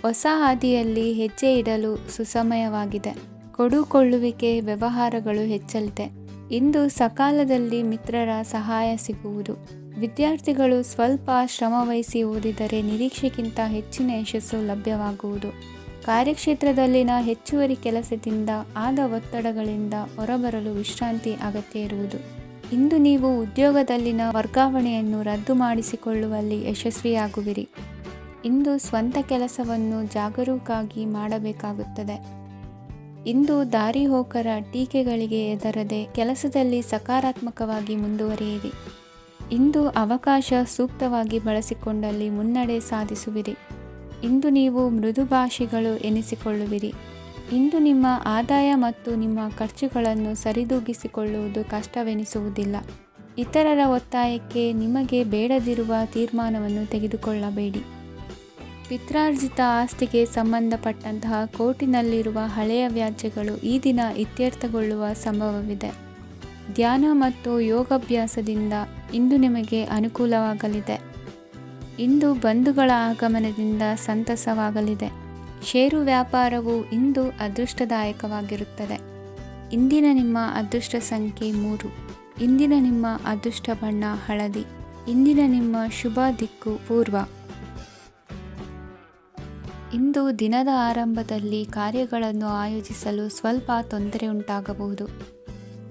ಹೊಸ ಹಾದಿಯಲ್ಲಿ ಹೆಜ್ಜೆ ಇಡಲು ಸುಸಮಯವಾಗಿದೆ. ಕೊಡುಕೊಳ್ಳುವಿಕೆ ವ್ಯವಹಾರಗಳು ಹೆಚ್ಚಲಿದೆ. ಇಂದು ಸಕಾಲದಲ್ಲಿ ಮಿತ್ರರ ಸಹಾಯ ಸಿಗುವುದು. ವಿದ್ಯಾರ್ಥಿಗಳು ಸ್ವಲ್ಪ ಶ್ರಮವಹಿಸಿ ಓದಿದರೆ ನಿರೀಕ್ಷೆಗಿಂತ ಹೆಚ್ಚಿನ ಯಶಸ್ಸು ಲಭ್ಯವಾಗುವುದು. ಕಾರ್ಯಕ್ಷೇತ್ರದಲ್ಲಿನ ಹೆಚ್ಚುವರಿ ಕೆಲಸದಿಂದ ಆದ ಒತ್ತಡಗಳಿಂದ ಹೊರಬರಲು ವಿಶ್ರಾಂತಿ ಅಗತ್ಯ ಇರುವುದು. ಇಂದು ನೀವು ಉದ್ಯೋಗದಲ್ಲಿನ ವರ್ಗಾವಣೆಯನ್ನು ರದ್ದು ಮಾಡಿಸಿಕೊಳ್ಳುವಲ್ಲಿ ಯಶಸ್ವಿಯಾಗುವಿರಿ. ಇಂದು ಸ್ವಂತ ಕೆಲಸವನ್ನು ಜಾಗರೂಕವಾಗಿ ಮಾಡಬೇಕಾಗುತ್ತದೆ. ಇಂದು ದಾರಿಹೋಕರ ಟೀಕೆಗಳಿಗೆ ಹೆದರದೆ ಕೆಲಸದಲ್ಲಿ ಸಕಾರಾತ್ಮಕವಾಗಿ ಮುಂದುವರಿಯಿರಿ. ಇಂದು ಅವಕಾಶ ಸೂಕ್ತವಾಗಿ ಬಳಸಿಕೊಂಡಲ್ಲಿ ಮುನ್ನಡೆ ಸಾಧಿಸುವಿರಿ. ಇಂದು ನೀವು ಮೃದುಭಾಷಿಗಳು ಎನಿಸಿಕೊಳ್ಳುವಿರಿ. ಇಂದು ನಿಮ್ಮ ಆದಾಯ ಮತ್ತು ನಿಮ್ಮ ಖರ್ಚುಗಳನ್ನು ಸರಿದೂಗಿಸಿಕೊಳ್ಳುವುದು ಕಷ್ಟವೆನಿಸುವುದಿಲ್ಲ. ಇತರರ ಒತ್ತಾಯಕ್ಕೆ ನಿಮಗೆ ಬೇಡದಿರುವ ತೀರ್ಮಾನವನ್ನು ತೆಗೆದುಕೊಳ್ಳಬೇಡಿ. ಪಿತ್ರಾರ್ಜಿತ ಆಸ್ತಿಗೆ ಸಂಬಂಧಪಟ್ಟಂತಹ ಕೋರ್ಟಿನಲ್ಲಿರುವ ಹಳೆಯ ವ್ಯಾಜ್ಯಗಳು ಈ ದಿನ ಇತ್ಯರ್ಥಗೊಳ್ಳುವ ಸಂಭವವಿದೆ. ಧ್ಯಾನ ಮತ್ತು ಯೋಗಾಭ್ಯಾಸದಿಂದ ಇಂದು ನಿಮಗೆ ಅನುಕೂಲವಾಗಲಿದೆ. ಇಂದು ಬಂಧುಗಳ ಆಗಮನದಿಂದ ಸಂತಸವಾಗಲಿದೆ. ಷೇರು ವ್ಯಾಪಾರವು ಇಂದು ಅದೃಷ್ಟದಾಯಕವಾಗಿರುತ್ತದೆ. ಇಂದಿನ ನಿಮ್ಮ ಅದೃಷ್ಟ ಸಂಖ್ಯೆ 3. ಇಂದಿನ ನಿಮ್ಮ ಅದೃಷ್ಟ ಬಣ್ಣ ಹಳದಿ. ಇಂದಿನ ನಿಮ್ಮ ಶುಭ ದಿಕ್ಕು ಪೂರ್ವ. ಇಂದು ದಿನದ ಆರಂಭದಲ್ಲಿ ಕಾರ್ಯಗಳನ್ನು ಆಯೋಜಿಸಲು ಸ್ವಲ್ಪ ತೊಂದರೆ ಉಂಟಾಗಬಹುದು.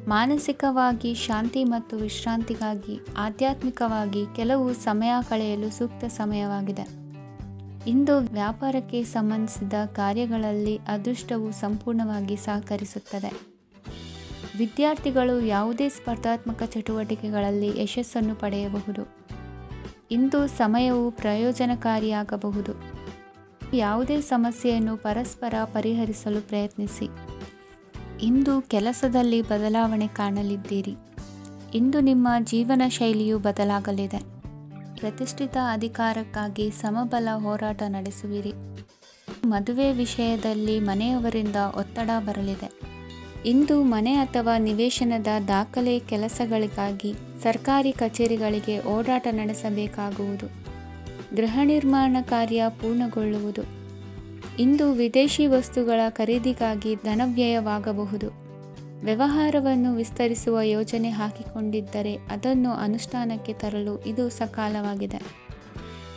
ಮಾನಸಿಕವಾಗಿ ಶಾಂತಿ ಮತ್ತು ವಿಶ್ರಾಂತಿಗಾಗಿ ಆಧ್ಯಾತ್ಮಿಕವಾಗಿ ಕೆಲವು ಸಮಯ ಕಳೆಯಲು ಸೂಕ್ತ ಸಮಯವಾಗಿದೆ. ಇಂದು ವ್ಯಾಪಾರಕ್ಕೆ ಸಂಬಂಧಿಸಿದ ಕಾರ್ಯಗಳಲ್ಲಿ ಅದೃಷ್ಟವು ಸಂಪೂರ್ಣವಾಗಿ ಸಹಕರಿಸುತ್ತದೆ. ವಿದ್ಯಾರ್ಥಿಗಳು ಯಾವುದೇ ಸ್ಪರ್ಧಾತ್ಮಕ ಚಟುವಟಿಕೆಗಳಲ್ಲಿ ಯಶಸ್ಸನ್ನು ಪಡೆಯಬಹುದು. ಇಂದು ಸಮಯವು ಪ್ರಯೋಜನಕಾರಿಯಾಗಬಹುದು. ಯಾವುದೇ ಸಮಸ್ಯೆಯನ್ನು ಪರಸ್ಪರ ಪರಿಹರಿಸಲು ಪ್ರಯತ್ನಿಸಿ. ಇಂದು ಕೆಲಸದಲ್ಲಿ ಬದಲಾವಣೆ ಕಾಣಲಿದ್ದೀರಿ. ಇಂದು ನಿಮ್ಮ ಜೀವನ ಶೈಲಿಯು ಬದಲಾಗಲಿದೆ. ಪ್ರತಿಷ್ಠಿತ ಅಧಿಕಾರಕ್ಕಾಗಿ ಸಮಬಲ ಹೋರಾಟ ನಡೆಸುವಿರಿ. ಮದುವೆ ವಿಷಯದಲ್ಲಿ ಮನೆಯವರಿಂದ ಒತ್ತಡ ಬರಲಿದೆ. ಇಂದು ಮನೆ ಅಥವಾ ನಿವೇಶನದ ದಾಖಲೆ ಕೆಲಸಗಳಿಗಾಗಿ ಸರ್ಕಾರಿ ಕಚೇರಿಗಳಿಗೆ ಓಡಾಟ ನಡೆಸಬೇಕಾಗುವುದು. ಗೃಹ ನಿರ್ಮಾಣ ಕಾರ್ಯ ಪೂರ್ಣಗೊಳ್ಳುವುದು. ಇಂದು ವಿದೇಶಿ ವಸ್ತುಗಳ ಖರೀದಿಗಾಗಿ ಧನವ್ಯಯವಾಗಬಹುದು. ವ್ಯವಹಾರವನ್ನು ವಿಸ್ತರಿಸುವ ಯೋಜನೆ ಹಾಕಿಕೊಂಡಿದ್ದರೆ ಅದನ್ನು ಅನುಷ್ಠಾನಕ್ಕೆ ತರಲು ಇದು ಸಕಾಲವಾಗಿದೆ.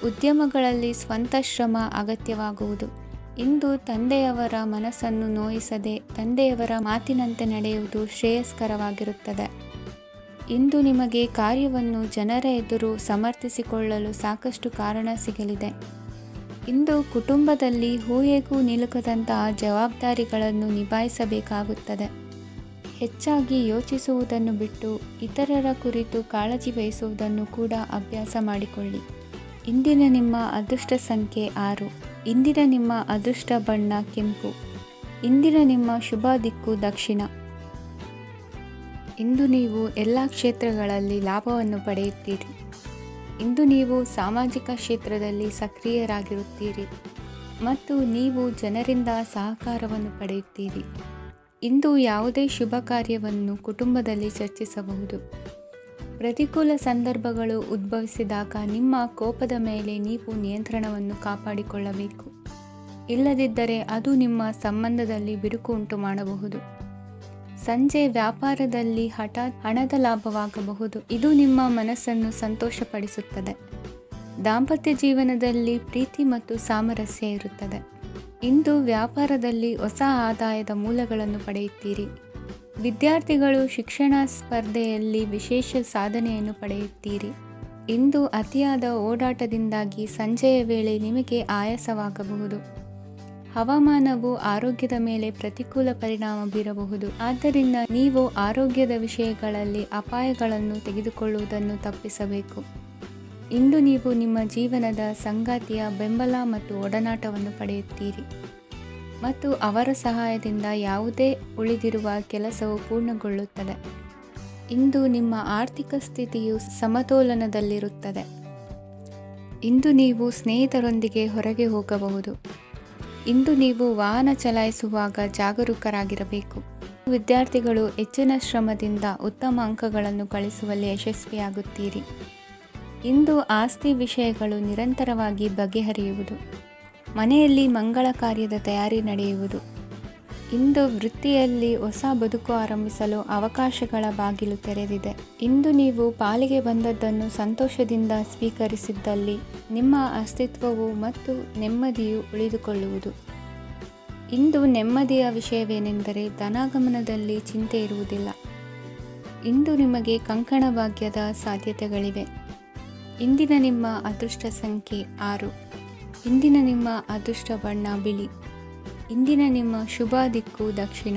ಉದ್ಯಮಗಳಲ್ಲಿ ಸ್ವಂತ ಶ್ರಮ ಅಗತ್ಯವಾಗುವುದು. ಇಂದು ತಂದೆಯವರ ಮನಸ್ಸನ್ನು ನೋಯಿಸದೆ ತಂದೆಯವರ ಮಾತಿನಂತೆ ನಡೆಯುವುದು ಶ್ರೇಯಸ್ಕರವಾಗಿರುತ್ತದೆ. ಇಂದು ನಿಮಗೆ ಕಾರ್ಯವನ್ನು ಜನರ ಎದುರು ಸಮರ್ಥಿಸಿಕೊಳ್ಳಲು ಸಾಕಷ್ಟು ಕಾರಣ ಸಿಗಲಿದೆ. ಇಂದು ಕುಟುಂಬದಲ್ಲಿ ಊಹೆಗೂ ನಿಲುಕದಂತಹ ಜವಾಬ್ದಾರಿಗಳನ್ನು ನಿಭಾಯಿಸಬೇಕಾಗುತ್ತದೆ. ಹೆಚ್ಚಾಗಿ ಯೋಚಿಸುವುದನ್ನು ಬಿಟ್ಟು ಇತರರ ಕುರಿತು ಕಾಳಜಿ ವಹಿಸುವುದನ್ನು ಕೂಡ ಅಭ್ಯಾಸ ಮಾಡಿಕೊಳ್ಳಿ. ಇಂದಿನ ನಿಮ್ಮ ಅದೃಷ್ಟ ಸಂಖ್ಯೆ 6. ಇಂದಿನ ನಿಮ್ಮ ಅದೃಷ್ಟ ಬಣ್ಣ ಕೆಂಪು. ಇಂದಿನ ನಿಮ್ಮ ಶುಭ ದಿಕ್ಕು ದಕ್ಷಿಣ. ಇಂದು ನೀವು ಎಲ್ಲ ಕ್ಷೇತ್ರಗಳಲ್ಲಿ ಲಾಭವನ್ನು ಪಡೆಯುತ್ತೀರಿ. ಇಂದು ನೀವು ಸಾಮಾಜಿಕ ಕ್ಷೇತ್ರದಲ್ಲಿ ಸಕ್ರಿಯರಾಗಿರುತ್ತೀರಿ ಮತ್ತು ನೀವು ಜನರಿಂದ ಸಹಕಾರವನ್ನು ಪಡೆಯುತ್ತೀರಿ. ಇಂದು ಯಾವುದೇ ಶುಭ ಕಾರ್ಯವನ್ನು ಕುಟುಂಬದಲ್ಲಿ ಚರ್ಚಿಸಬಹುದು. ಪ್ರತಿಕೂಲ ಸಂದರ್ಭಗಳು ಉದ್ಭವಿಸಿದಾಗ ನಿಮ್ಮ ಕೋಪದ ಮೇಲೆ ನೀವು ನಿಯಂತ್ರಣವನ್ನು ಕಾಪಾಡಿಕೊಳ್ಳಬೇಕು. ಇಲ್ಲದಿದ್ದರೆ ಅದು ನಿಮ್ಮ ಸಂಬಂಧದಲ್ಲಿ ಬಿರುಕು ಉಂಟು ಮಾಡಬಹುದು. ಸಂಜೆ ವ್ಯಾಪಾರದಲ್ಲಿ ಹಠಾತ್ ಹಣದ ಲಾಭವಾಗಬಹುದು. ಇದು ನಿಮ್ಮ ಮನಸ್ಸನ್ನು ಸಂತೋಷಪಡಿಸುತ್ತದೆ. ದಾಂಪತ್ಯ ಜೀವನದಲ್ಲಿ ಪ್ರೀತಿ ಮತ್ತು ಸಾಮರಸ್ಯ ಇರುತ್ತದೆ. ಇಂದು ವ್ಯಾಪಾರದಲ್ಲಿ ಹೊಸ ಆದಾಯದ ಮೂಲಗಳನ್ನು ಪಡೆಯುತ್ತೀರಿ. ವಿದ್ಯಾರ್ಥಿಗಳು ಶಿಕ್ಷಣ ಸ್ಪರ್ಧೆಯಲ್ಲಿ ವಿಶೇಷ ಸಾಧನೆಯನ್ನು ಪಡೆಯುತ್ತೀರಿ. ಇಂದು ಅತಿಯಾದ ಓಡಾಟದಿಂದಾಗಿ ಸಂಜೆಯ ವೇಳೆ ನಿಮಗೆ ಆಯಾಸವಾಗಬಹುದು. ಹವಾಮಾನವು ಆರೋಗ್ಯದ ಮೇಲೆ ಪ್ರತಿಕೂಲ ಪರಿಣಾಮ ಬೀರಬಹುದು. ಆದ್ದರಿಂದ ನೀವು ಆರೋಗ್ಯದ ವಿಷಯಗಳಲ್ಲಿ ಅಪಾಯಗಳನ್ನು ತೆಗೆದುಕೊಳ್ಳುವುದನ್ನು ತಪ್ಪಿಸಬೇಕು. ಇಂದು ನೀವು ನಿಮ್ಮ ಜೀವನದ ಸಂಗಾತಿಯ ಬೆಂಬಲ ಮತ್ತು ಒಡನಾಟವನ್ನು ಪಡೆಯುತ್ತೀರಿ ಮತ್ತು ಅವರ ಸಹಾಯದಿಂದ ಯಾವುದೇ ಉಳಿದಿರುವ ಕೆಲಸವು ಪೂರ್ಣಗೊಳ್ಳುತ್ತದೆ. ಇಂದು ನಿಮ್ಮ ಆರ್ಥಿಕ ಸ್ಥಿತಿಯು ಸಮತೋಲನದಲ್ಲಿರುತ್ತದೆ. ಇಂದು ನೀವು ಸ್ನೇಹಿತರೊಂದಿಗೆ ಹೊರಗೆ ಹೋಗಬಹುದು. ಇಂದು ನೀವು ವಾಹನ ಚಲಾಯಿಸುವಾಗ ಜಾಗರೂಕರಾಗಿರಬೇಕು. ವಿದ್ಯಾರ್ಥಿಗಳು ಹೆಚ್ಚಿನ ಶ್ರಮದಿಂದ ಉತ್ತಮ ಅಂಕಗಳನ್ನು ಗಳಿಸುವಲ್ಲಿ ಯಶಸ್ವಿಯಾಗುತ್ತೀರಿ. ಇಂದು ಆಸ್ತಿ ವಿಷಯಗಳು ನಿರಂತರವಾಗಿ ಬಗೆಹರಿಯುವುದು. ಮನೆಯಲ್ಲಿ ಮಂಗಳ ಕಾರ್ಯದ ತಯಾರಿ ನಡೆಯುವುದು. ಇಂದು ವೃತ್ತಿಯಲ್ಲಿ ಹೊಸ ಬದುಕು ಆರಂಭಿಸಲು ಅವಕಾಶಗಳ ಬಾಗಿಲು ತೆರೆದಿದೆ. ಇಂದು ನೀವು ಪಾಲಿಗೆ ಬಂದದ್ದನ್ನು ಸಂತೋಷದಿಂದ ಸ್ವೀಕರಿಸಿದ್ದಲ್ಲಿ ನಿಮ್ಮ ಅಸ್ತಿತ್ವವು ಮತ್ತು ನೆಮ್ಮದಿಯು ಉಳಿದುಕೊಳ್ಳುವುದು. ಇಂದು ನೆಮ್ಮದಿಯ ವಿಷಯವೇನೆಂದರೆ ಧನಾಗಮನದಲ್ಲಿ ಚಿಂತೆ ಇರುವುದಿಲ್ಲ. ಇಂದು ನಿಮಗೆ ಕಂಕಣ ಭಾಗ್ಯದ ಸಾಧ್ಯತೆಗಳಿವೆ. ಇಂದಿನ ನಿಮ್ಮ ಅದೃಷ್ಟ ಸಂಖ್ಯೆ 6. ಇಂದಿನ ನಿಮ್ಮ ಅದೃಷ್ಟ ಬಣ್ಣ ಬಿಳಿ. ಇಂದಿನ ನಿಮ್ಮ ಶುಭ ದಿಕ್ಕು ದಕ್ಷಿಣ.